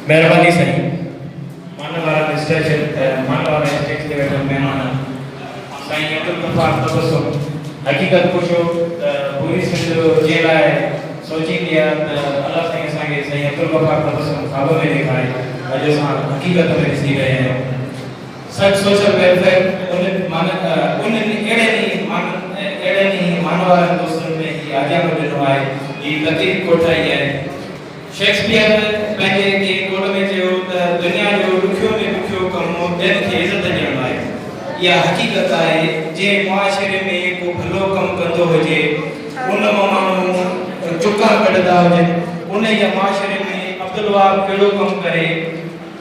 मेहरबानी साईं। मानवारा station मानवारा stage ते वेठल महिमान साईं अब्दुल गफ्फार तबस्सुम हकीकत पुछो पूरी सिंध जे लाइ सोचींदी आहे त अलाह साईं असांखे साईं अब्दुल गफ्फार तबस्सुम ख़्वाब में ॾेखारे अॼु असां हकीकत में ॾिसी रहिया आहियूं। सच सोशल वेलफेयर अहिड़े मानवारा दोस्तनि में ही आजादो ॾिनो आहे, ही लतीफ़ कोठाई आहे। शेक्सपियर पंहिंजे के कोड में चयो त दुनिया जो ॾुखियो में ॾुखियो कमु ॿियनि खे इज़त ॾियणु आहे। इहा हक़ीक़त आहे, जंहिं मुआशिरे में को भलो कमु कंदो हुजे उन मां माण्हू चुका कढंदा हुजनि, उन जे मुआशिरे में अब्दुल वहाब कहिड़ो कमु करे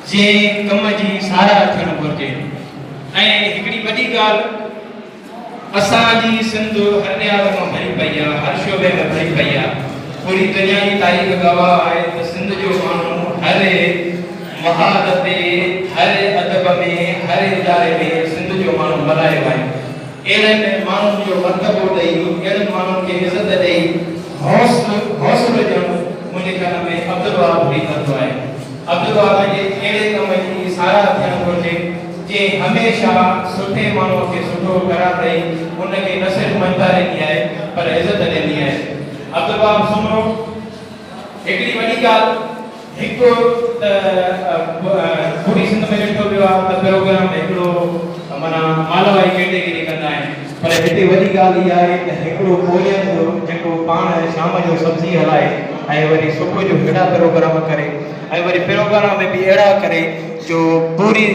जंहिं कम जी साराह थियणु घुरिजे। ऐं हिकिड़ी वॾी ॻाल्हि, असांजी सिंध हर ॾियार मां भरी पई आहे, हर शोबे में भरी पई आहे। पूरी दुनिया जी तारीख़ गवाह आहे त सिंध जो माण्हू हर महाद ते, हर अदब में, हर इदारे में सिंध जो माण्हू मल्हायो आहे। अहिड़नि माण्हुनि जो मर्तबो ॾेई, अहिड़नि माण्हुनि खे इज़त ॾेई हौसलो ॾियणु मुंहिंजे ख़्याल में अब्दुल वहाब बि कंदो आहे। अब्दुल वहाब जे अहिड़े कम जी साराह थियणु घुरिजे जंहिं हमेशह सुठे माण्हूअ खे सुठो करार ॾेई उनखे न सिर्फ़ु मञता रहंदी आहे पर इज़त ॾींदी आहे। अब्दुल वहाब सुमरो हिकिड़ी वॾी ॻाल्हि, हिकु पूरी सिंध में ॾिठो वियो आहे त प्रोग्राम हिकिड़ो माना मालवाई कैटेगरी कंदा आहिनि, पर हिते वॾी ॻाल्हि इहा आहे त हिकिड़ो कोरियन जो जेको पाण शाम जो सब्ज़ी हलाए ऐं वरी सुबुह जो हेॾा प्रोग्राम करे ऐं वरी प्रोग्राम में बि अहिड़ा करे जो पूरी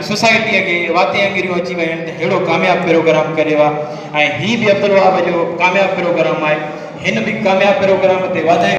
सोसाइटीअ खे वातियांगिरियूं अची वियूं आहिनि त हेड़ो कामयाबु प्रोग्राम करियो आहे। ऐं हीअ बि अब्दुल वहाब जो कामयाबु प्रोग्राम आहे। हिन बि कामयाबु प्रोग्राम ते वाधायूं